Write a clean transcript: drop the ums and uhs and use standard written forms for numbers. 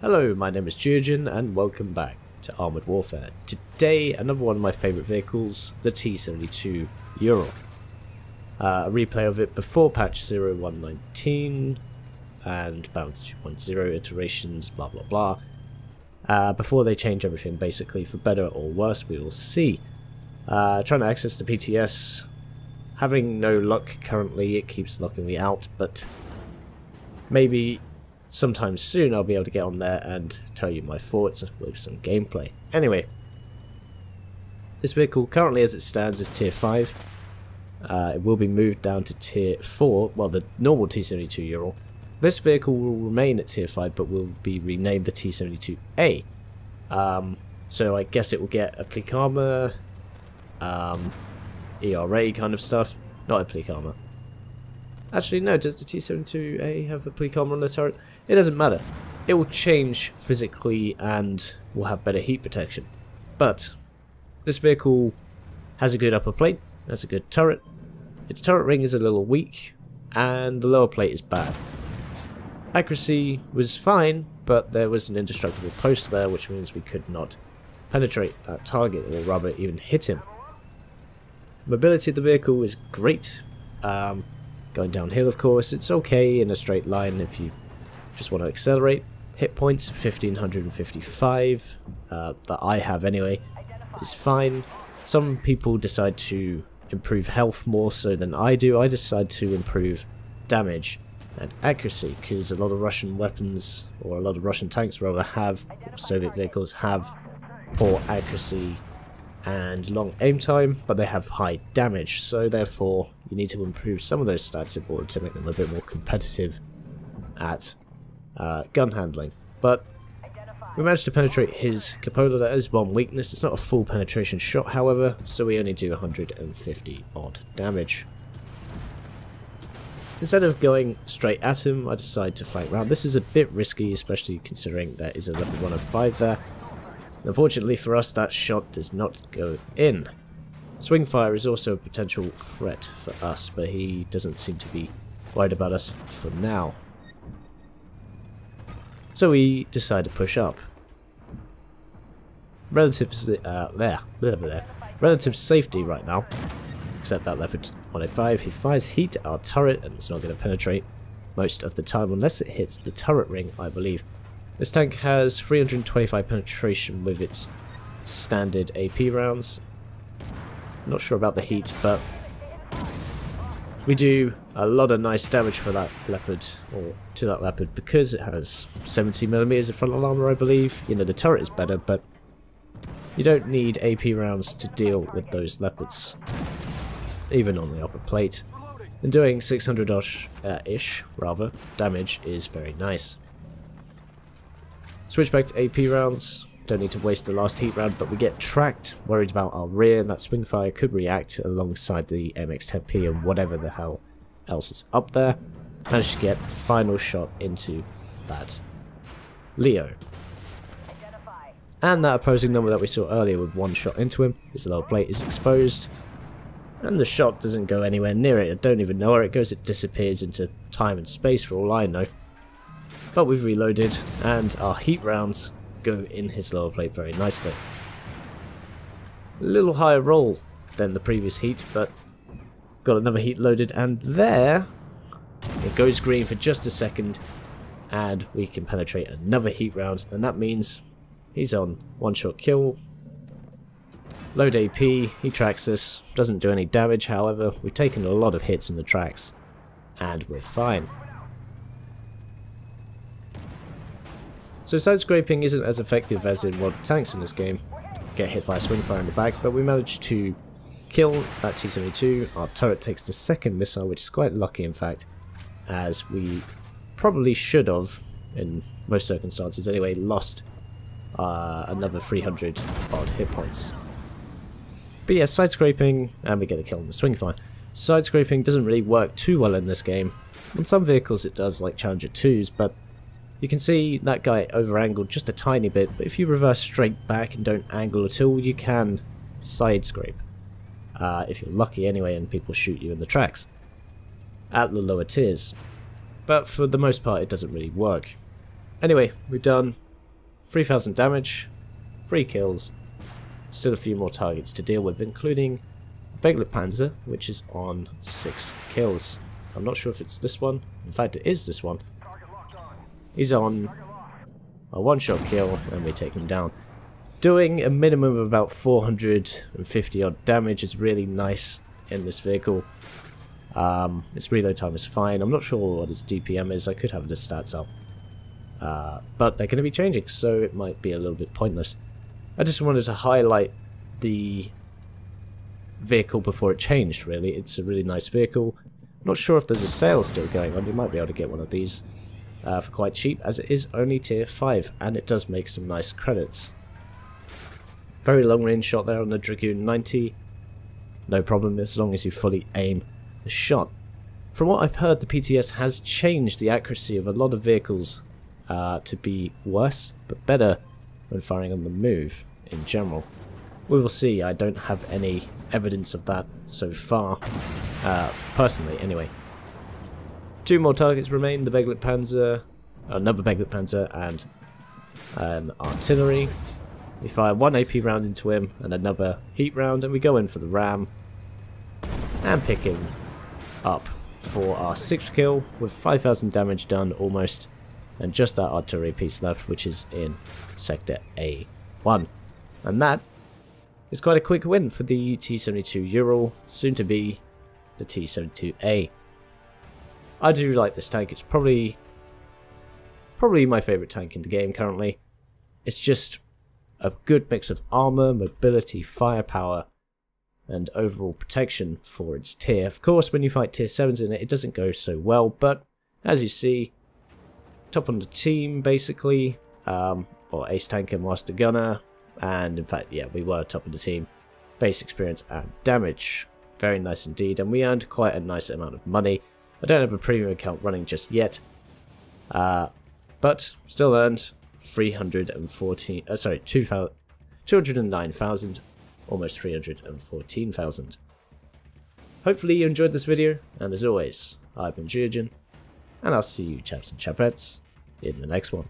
Hello, my name is Geogen and welcome back to Armored Warfare. Today, another one of my favourite vehicles, the T-72 Ural. A replay of it before patch 0119 and Balance 2.0 iterations, blah blah blah. Before they change everything basically for better or worse, we will see. Trying to access the PTS, having no luck currently, it keeps locking me out, but maybe sometime soon I'll be able to get on there and tell you my thoughts with some gameplay. Anyway, this vehicle currently as it stands is tier 5. It will be moved down to tier 4, well the normal T-72 Ural. This vehicle will remain at tier 5 but will be renamed the T-72A. So I guess it will get a plique armor, ERA kind of stuff, not a plique armor. Actually, no, does the T-72A have a plique armor on the turret? It doesn't matter. It will change physically and will have better heat protection. But this vehicle has a good upper plate, has a good turret. Its turret ring is a little weak, and the lower plate is bad. Accuracy was fine, but there was an indestructible post there, which means we could not penetrate that target, or rather even hit him. Mobility of the vehicle is great. Going downhill, of course, it's okay in a straight line if you just want to accelerate. Hit points 1555 that I have anyway is fine. Some people decide to improve health more so than I do. I decide to improve damage and accuracy because a lot of Russian weapons, or a lot of Russian tanks rather, have, or Soviet vehicles have poor accuracy and long aim time, but they have high damage, so therefore you need to improve some of those stats in order to make them a bit more competitive at gun handling. But we managed to penetrate his cupola. That is one weakness. It's not a full penetration shot, however, so we only do 150 odd damage. Instead of going straight at him, I decide to flank round. This is a bit risky, especially considering there is a level 1 of 5 there. Unfortunately for us, that shot does not go in. Swingfire is also a potential threat for us, but he doesn't seem to be worried about us for now. So we decide to push up. Relative safety right now, except that Leopard 105, he fires heat at our turret and it's not going to penetrate most of the time unless it hits the turret ring, I believe. This tank has 325 penetration with its standard AP rounds. Not sure about the heat, but we do a lot of nice damage for that Leopard, or to that Leopard, because it has 70mm of frontal armor, I believe. You know, the turret is better, but you don't need AP rounds to deal with those Leopards, even on the upper plate. And doing 600-ish, rather, damage is very nice. Switch back to AP rounds. Don't need to waste the last heat round, but we get tracked, worried about our rear, and that swingfire could react alongside the MX-10P and whatever the hell else is up there. Managed to get the final shot into that Leo. And that opposing number that we saw earlier with one shot into him, his lower plate is exposed. And the shot doesn't go anywhere near it. I don't even know where it goes. It disappears into time and space for all I know. But we've reloaded, and our heat rounds go in his lower plate very nicely. A little higher roll than the previous heat, but got another heat loaded, and there it goes green for just a second, and we can penetrate another heat round, and that means he's on one-shot kill. Load AP, he tracks us, doesn't do any damage, however, we've taken a lot of hits in the tracks, and we're fine. So side scraping isn't as effective as in World of Tanks in this game. Get hit by a swingfire in the back, but we managed to kill that T-72. Our turret takes the second missile, which is quite lucky in fact, as we probably should have, in most circumstances anyway, lost another 300 odd hit points. But yeah, side scraping, and we get a kill on the swingfire. Side scraping doesn't really work too well in this game. On some vehicles it does, like Challenger 2s, but you can see that guy over-angled just a tiny bit, but if you reverse straight back and don't angle at all, you can side scrape. If you're lucky anyway and people shoot you in the tracks at the lower tiers. But for the most part it doesn't really work. Anyway, we're done. 3,000 damage, 3 kills, still a few more targets to deal with, including Beglet Panzer, which is on 6 kills. I'm not sure if it's this one. In fact, it is this one. He's on a one-shot kill, and we take him down. Doing a minimum of about 450 odd damage is really nice in this vehicle. Its reload time is fine. I'm not sure what its DPM is. I could have the stats up. But they're going to be changing, so it might be a little bit pointless. I just wanted to highlight the vehicle before it changed, really. It's a really nice vehicle. Not sure if there's a sale still going on. You might be able to get one of these for quite cheap, as it is only tier 5, and it does make some nice credits. Very long range shot there on the Dragoon 90. No problem as long as you fully aim the shot. From what I've heard, the PTS has changed the accuracy of a lot of vehicles to be worse, but better when firing on the move in general. We will see. I don't have any evidence of that so far, personally anyway. 2 more targets remain, the Beglet Panzer, another Beglet Panzer, and an artillery. We fire 1 AP round into him and another heat round, and we go in for the ram and pick him up for our 6th kill with 5,000 damage done almost, and just that artillery piece left, which is in sector A1. And that is quite a quick win for the T-72 Ural, soon to be the T-72A. I do like this tank. It's probably my favourite tank in the game currently. It's just a good mix of armour, mobility, firepower, and overall protection for its tier. Of course, when you fight tier 7s in it, it doesn't go so well, but as you see, top on the team basically, or ace tanker, master gunner, and in fact, yeah, we were top of the team. Base experience and damage, very nice indeed, and we earned quite a nice amount of money. I don't have a premium account running just yet, but still earned 209,000, almost 314,000. Hopefully you enjoyed this video, and as always, I've been Geogen, and I'll see you chaps and chapettes in the next one.